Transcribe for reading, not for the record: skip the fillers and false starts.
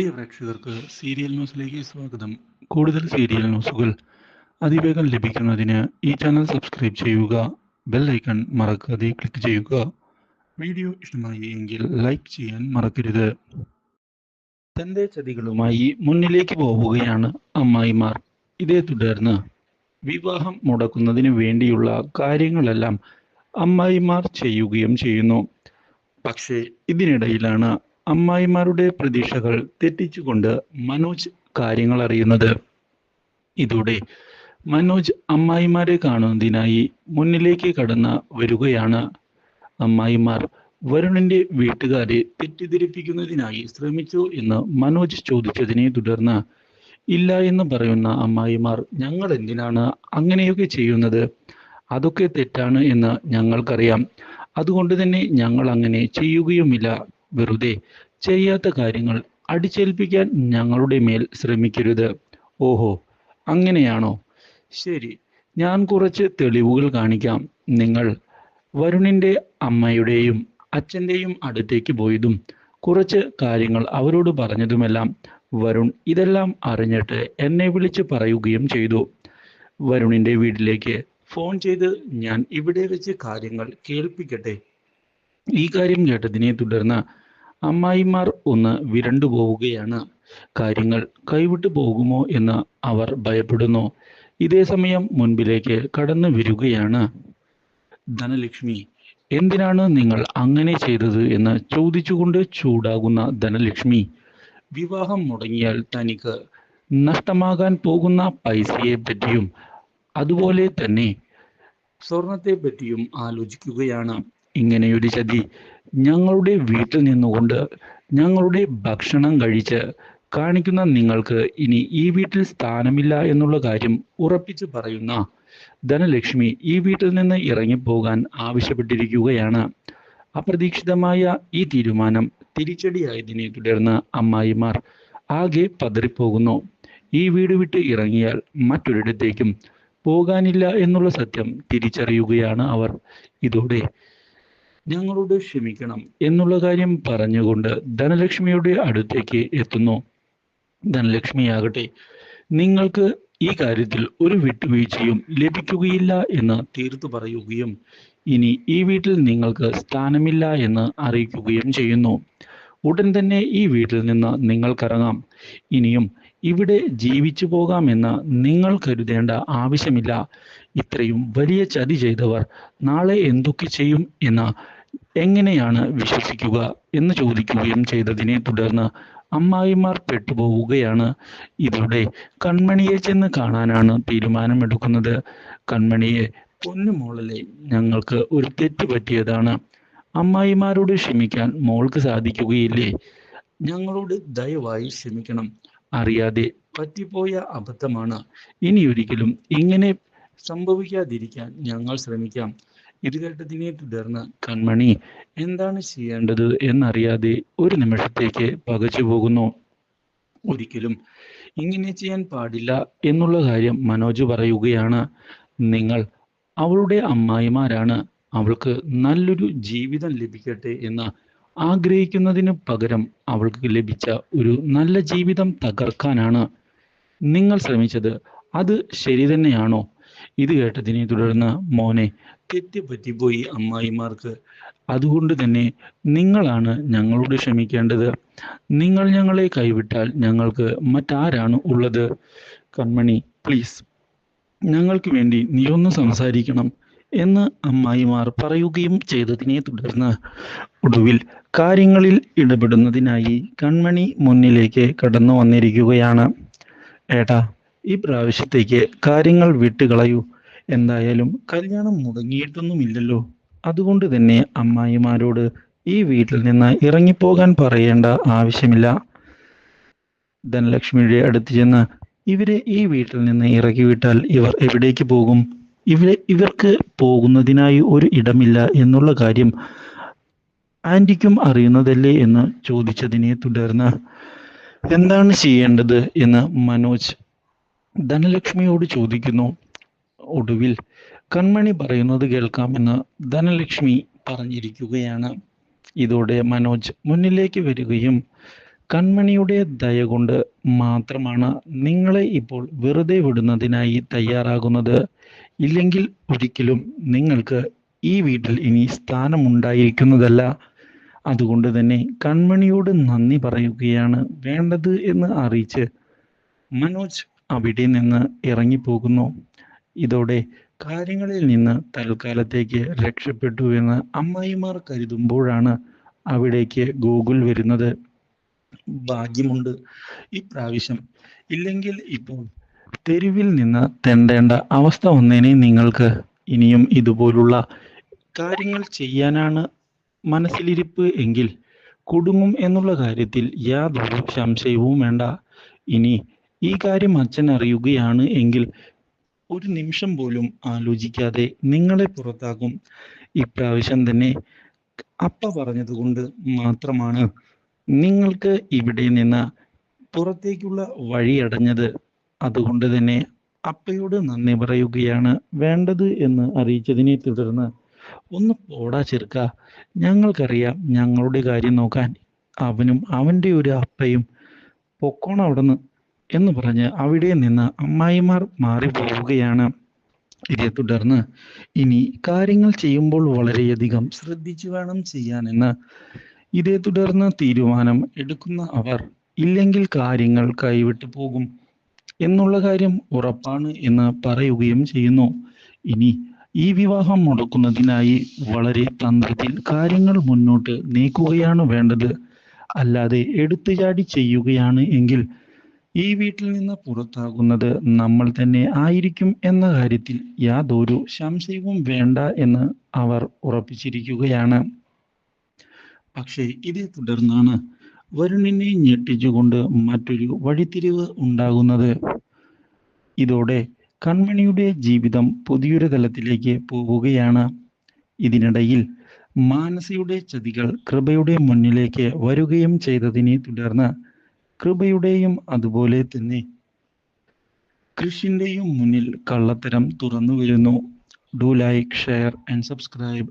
പ്രിയ പ്രേക്ഷകർക്ക് സീരിയൽ ന്യൂസിലേക്ക് സ്വാഗതം. കൂടുതൽ സീരിയൽ ന്യൂസുകൾ അതിവേഗം ലഭിക്കുന്നതിന് ഈ ചാനൽ സബ്സ്ക്രൈബ് ചെയ്യുക. ബെൽ ഐക്കൺ മറക്കാതെ ക്ലിക്ക് ചെയ്യുക. വീഡിയോ ഇഷ്ടമായി എങ്കിൽ ലൈക്ക് ചെയ്യാൻ മറക്കരുത്. തന്റെ ചതികളുമായി മുന്നിലേക്ക് പോവുകയാണ് അമ്മായിമാർ. ഇതേ തുടർന്ന് വിവാഹം മുടക്കുന്നതിന് വേണ്ടിയുള്ള കാര്യങ്ങളെല്ലാം അമ്മായിമാർ ചെയ്യുകയും ചെയ്യുന്നു. പക്ഷേ ഇതിനിടയിലാണ് അമ്മായിമാരുടെ പ്രതീക്ഷകൾ തെറ്റിച്ചുകൊണ്ട് മനോജ് കാര്യങ്ങൾ അറിയുന്നത്. ഇതോടെ മനോജ് അമ്മായിമാരെ കാണുന്നതിനായി മുന്നിലേക്ക് കടന്ന് വരികയാണ്. അമ്മായിമാർ വരുണിന്റെ വീട്ടുകാരെ തെറ്റിദ്ധരിപ്പിക്കുന്നതിനായി ശ്രമിച്ചു എന്ന് മനോജ് ചോദിച്ചതിനെ തുടർന്ന് ഇല്ല എന്ന് പറയുന്ന അമ്മായിമാർ, ഞങ്ങൾ എന്തിനാണ് അങ്ങനെയൊക്കെ ചെയ്യുന്നത്? അതൊക്കെ തെറ്റാണ് എന്ന് ഞങ്ങൾക്കറിയാം. അതുകൊണ്ട് തന്നെ ഞങ്ങൾ അങ്ങനെ ചെയ്യുകയുമില്ല. വെറുതെ ചെയ്യാത്ത കാര്യങ്ങൾ അടിച്ചേൽപ്പിക്കാൻ ഞങ്ങളുടെ മേൽ ശ്രമിക്കരുത്. ഓഹോ, അങ്ങനെയാണോ? ശരി, ഞാൻ കുറച്ച് തെളിവുകൾ കാണിക്കാം. നിങ്ങൾ വരുണിന്റെ അമ്മയുടെയും അച്ഛൻ്റെയും അടുത്തേക്ക് പോയതും കുറച്ച് കാര്യങ്ങൾ അവരോട് പറഞ്ഞതുമെല്ലാം വരുൺ ഇതെല്ലാം അറിഞ്ഞിട്ട് എന്നെ വിളിച്ച് പറയുകയും ചെയ്തു. വരുണിന്റെ വീട്ടിലേക്ക് ഫോൺ ചെയ്ത് ഞാൻ ഇവിടെ വെച്ച് കാര്യങ്ങൾ കേൾപ്പിക്കട്ടെ. ഈ കാര്യം കേട്ടതിനെ തുടർന്ന് അമ്മായിമാർ ഒന്ന് വിരണ്ടു പോവുകയാണ്. കാര്യങ്ങൾ കൈവിട്ടു പോകുമോ എന്ന് അവർ ഭയപ്പെടുന്നു. ഇതേ സമയം മുൻപിലേക്ക് കടന്നു വരികയാണ് ധനലക്ഷ്മി. എന്തിനാണ് നിങ്ങൾ അങ്ങനെ ചെയ്തത് എന്ന് ചോദിച്ചുകൊണ്ട് ചൂടാകുന്ന ധനലക്ഷ്മി, വിവാഹം മുടങ്ങിയാൽ തനിക്ക് നഷ്ടമാകാൻ പോകുന്ന പൈസയെ പറ്റിയും അതുപോലെ തന്നെ സ്വർണത്തെ പറ്റിയും ആലോചിക്കുകയാണ്. ഇങ്ങനെയൊരു ചതി ഞങ്ങളുടെ വീട്ടിൽ നിന്നുകൊണ്ട് ഞങ്ങളുടെ ഭക്ഷണം കഴിച്ച് കാണിക്കുന്ന നിങ്ങൾക്ക് ഇനി ഈ വീട്ടിൽ സ്ഥാനമില്ല എന്നുള്ള കാര്യം ഉറപ്പിച്ചു പറയുന്ന ധനലക്ഷ്മി ഈ വീട്ടിൽ നിന്ന് ഇറങ്ങിപ്പോകാൻ ആവശ്യപ്പെട്ടിരിക്കുകയാണ്. അപ്രതീക്ഷിതമായ ഈ തീരുമാനം തിരിച്ചടിയായതിനെ തുടർന്ന് അമ്മായിമാർ ആകെ പതറിപ്പോകുന്നു. ഈ വീട് വിട്ട് ഇറങ്ങിയാൽ മറ്റൊരിടത്തേക്കും പോകാനില്ല എന്നുള്ള സത്യം തിരിച്ചറിയുകയാണ് അവർ. ഇതോടെ ഞങ്ങളോട് ക്ഷമിക്കണം എന്നുള്ള കാര്യം പറഞ്ഞുകൊണ്ട് ധനലക്ഷ്മിയുടെ അടുത്തേക്ക് എത്തുന്നു. ധനലക്ഷ്മിയാകട്ടെ, നിങ്ങൾക്ക് ഈ കാര്യത്തിൽ ഒരു വിട്ടുവീഴ്ചയും ലഭിക്കുകയില്ല എന്ന് തീർത്തു പറയുകയും ഇനി ഈ വീട്ടിൽ നിങ്ങൾക്ക് സ്ഥാനമില്ല എന്ന് അറിയിക്കുകയും ചെയ്യുന്നു. ഉടൻ തന്നെ ഈ വീട്ടിൽ നിന്ന് നിങ്ങൾക്കിറങ്ങാം. ഇനിയും ഇവിടെ ജീവിച്ചു പോകാമെന്ന് നിങ്ങൾ കരുതേണ്ട ആവശ്യമില്ല. ഇത്രയും വലിയ ചതി ചെയ്തവർ നാളെ എന്തൊക്കെ ചെയ്യും എന്ന് എങ്ങനെയാണ് വിശ്വസിക്കുക എന്ന് ചോദിക്കുകയും ചെയ്തതിനെ തുടർന്ന് അമ്മായിമാർ പെട്ടുപോവുകയാണ്. ഇതോടെ കൺമണിയെ ചെന്ന് കാണാനാണ് തീരുമാനമെടുക്കുന്നത്. കൺമണിയെ, പൊന്നുമോളല്ലേ, ഞങ്ങൾക്ക് ഒരു തെറ്റ് പറ്റിയതാണ്. അമ്മായിമാരോട് ക്ഷമിക്കാൻ മോൾക്ക് സാധിക്കുകയില്ലേ? ഞങ്ങളോട് ദയവായി ക്ഷമിക്കണം. അറിയാതെ പറ്റിപ്പോയ അബദ്ധമാണ്. ഇനിയൊരിക്കലും ഇങ്ങനെ സംഭവിക്കാതിരിക്കാൻ ഞങ്ങൾ ശ്രമിക്കാം. ഇത് കേട്ടതിനെ തുടർന്ന് കൺമണി എന്താണ് ചെയ്യേണ്ടത് എന്നറിയാതെ ഒരു നിമിഷത്തേക്ക് പകച്ചു പോകുന്നു. ഒരിക്കലും ഇങ്ങനെ ചെയ്യാൻ പാടില്ല എന്നുള്ള കാര്യം മനോജ് പറയുകയാണ്. നിങ്ങൾ അവളുടെ അമ്മായിമാരാണ്. അവൾക്ക് നല്ലൊരു ജീവിതം ലഭിക്കട്ടെ എന്ന് ആഗ്രഹിക്കുന്നതിന് പകരം അവൾക്ക് ലഭിച്ച ഒരു നല്ല ജീവിതം തകർക്കാനാണ് നിങ്ങൾ ശ്രമിച്ചത്. അത് ശരി തന്നെയാണോ? ഇത് കേട്ടതിനെ തുടർന്ന്, മോനെ, തെറ്റ് പറ്റിപ്പോയി അമ്മായിമാർക്ക്. അതുകൊണ്ട് തന്നെ നിങ്ങളാണ് ഞങ്ങളോട് ക്ഷമിക്കേണ്ടത്. നിങ്ങൾ ഞങ്ങളെ കൈവിട്ടാൽ ഞങ്ങൾക്ക് മറ്റാരാണ് ഉള്ളത്? കൺമണി, പ്ലീസ്, ഞങ്ങൾക്ക് വേണ്ടി നീ ഒന്ന് സംസാരിക്കണം എന്ന് അമ്മായിമാർ പറയുകയും ചെയ്തതിനെ തുടർന്ന് ഒടുവിൽ കാര്യങ്ങളിൽ ഇടപെടുന്നതിനായി കൺമണി മുന്നിലേക്ക് കടന്നു വന്നിരിക്കുകയാണ്. ഏട്ടാ, ഈ പ്രാവശ്യത്തേക്ക് കാര്യങ്ങൾ വിട്ടുകളയൂ. എന്തായാലും കല്യാണം മുടങ്ങിയിട്ടൊന്നുമില്ലല്ലോ. അതുകൊണ്ട് തന്നെ അമ്മായിമാരോട് ഈ വീട്ടിൽ നിന്ന് ഇറങ്ങിപ്പോകാൻ പറയേണ്ട ആവശ്യമില്ല. ധനലക്ഷ്മിയുടെ അടുത്ത് ചെന്ന്, ഇവരെ ഈ വീട്ടിൽ നിന്ന് ഇറക്കിവിട്ടാൽ ഇവർ എവിടേക്ക് പോകും? ഇവർക്ക് പോകുന്നതിനായി ഒരു ഇടമില്ല എന്നുള്ള കാര്യം ആന്റിക്കും അറിയുന്നതല്ലേ എന്ന് ചോദിച്ചതിനെ തുടർന്ന് എന്താണ് ചെയ്യേണ്ടത് എന്ന് മനോജ് ധനലക്ഷ്മിയോട് ചോദിക്കുന്നു. ഒടുവിൽ കൺമണി പറയുന്നത് കേൾക്കാമെന്ന് ധനലക്ഷ്മി പറഞ്ഞിരിക്കുകയാണ്. ഇതോടെ മനോജ് മുന്നിലേക്ക് വരികയും കൺമണിയുടെ ദയ കൊണ്ട് മാത്രമാണ് നിങ്ങളെ ഇപ്പോൾ വെറുതെ വിടുന്നതിനായി തയ്യാറാകുന്നത്. ഇല്ലെങ്കിൽ ഒരിക്കലും നിങ്ങൾക്ക് ഈ വീട്ടിൽ ഇനി സ്ഥാനമുണ്ടായിരിക്കുന്നതല്ല. അതുകൊണ്ട് തന്നെ കൺമണിയോട് നന്ദി പറയുകയാണ് വേണ്ടത് എന്ന് അറിയിച്ച് മനോജ് അവിടെ നിന്ന് ഇറങ്ങിപ്പോകുന്നു. ഇതോടെ കാര്യങ്ങളിൽ നിന്ന് തൽക്കാലത്തേക്ക് രക്ഷപ്പെട്ടു എന്ന് അമ്മായിമാർ കരുതുമ്പോഴാണ് അവിടേക്ക് ഗോകുൽ വരുന്നത്. ഭാഗ്യമുണ്ട് ഇപ്രാവശ്യം, ഇല്ലെങ്കിൽ ഇപ്പോൾ തെരുവിൽ നിന്ന് തെണ്ടേണ്ട അവസ്ഥ വന്നേനെ നിങ്ങൾക്ക്. ഇനിയും ഇതുപോലുള്ള കാര്യങ്ങൾ ചെയ്യാനാണ് മനസ്സിലിരിപ്പ് എങ്കിൽ കുടുങ്ങും എന്നുള്ള കാര്യത്തിൽ യാതൊരു സംശയവും വേണ്ട. ഇനി ഈ കാര്യം അച്ഛൻ അറിയുകയാണ് എങ്കിൽ ഒരു നിമിഷം പോലും ആലോചിക്കാതെ നിങ്ങളെ പുറത്താക്കും. ഇപ്രാവശ്യം തന്നെ അപ്പ പറഞ്ഞതുകൊണ്ട് മാത്രമാണ് നിങ്ങൾക്ക് ഇവിടെ നിന്ന് പുറത്തേക്കുള്ള വഴി അടഞ്ഞത്. അതുകൊണ്ട് തന്നെ അപ്പയോട് നന്ദി പറയുകയാണ് വേണ്ടത് എന്ന് അറിയിച്ചതിനെ തുടർന്ന് ഒന്ന് പോടാ ചെറുക്ക, ഞങ്ങൾക്കറിയാം ഞങ്ങളുടെ കാര്യം നോക്കാൻ, അവനും അവൻ്റെ ഒരു അപ്പയും പൊക്കോണം അവിടുന്ന് എന്ന് പറഞ്ഞ് അവിടെ നിന്ന് അമ്മായിമാർ മാറിപ്പോവുകയാണ്. ഇതേ തുടർന്ന് ഇനി കാര്യങ്ങൾ ചെയ്യുമ്പോൾ വളരെയധികം ശ്രദ്ധിച്ചു വേണം ചെയ്യാനെന്ന് ഇതേ തുടർന്ന് തീരുമാനം എടുക്കുന്ന അവർ, ഇല്ലെങ്കിൽ കാര്യങ്ങൾ കൈവിട്ടു പോകും എന്നുള്ള കാര്യം ഉറപ്പാണ് എന്ന് പറയുകയും ചെയ്യുന്നു. ഇനി ഈ വിവാഹം മുടക്കുന്നതിനായി വളരെ തന്ത്രത്തിൽ കാര്യങ്ങൾ മുന്നോട്ട് നീക്കുകയാണ് വേണ്ടത്. അല്ലാതെ എടുത്തുചാടി ചെയ്യുകയാണ് എങ്കിൽ ഈ വീട്ടിൽ നിന്ന് പുറത്താകുന്നത് നമ്മൾ തന്നെ ആയിരിക്കും എന്ന കാര്യത്തിൽ യാതൊരു സംശയവും വേണ്ട എന്ന് അവർ ഉറപ്പിച്ചിരിക്കുകയാണ്. പക്ഷേ ഇതേ തുടർന്നാണ് വരുണിനെ ഞെട്ടിച്ചുകൊണ്ട് മറ്റൊരു വഴിത്തിരിവ് ഉണ്ടാകുന്നത്. ഇതോടെ കൺമണിയുടെ ജീവിതം പുതിയൊരു തലത്തിലേക്ക് പോവുകയാണ്. ഇതിനിടയിൽ മാനസിയുടെ ചതികൾ കൃപയുടെ മുന്നിലേക്ക് വരികയും ചെയ്തതിനെ തുടർന്ന് കൃപയുടെയും അതുപോലെ തന്നെ കൃഷിൻ്റെയും മുന്നിൽ കള്ളത്തരം തുറന്നു വരുന്നു. Do like, share and subscribe.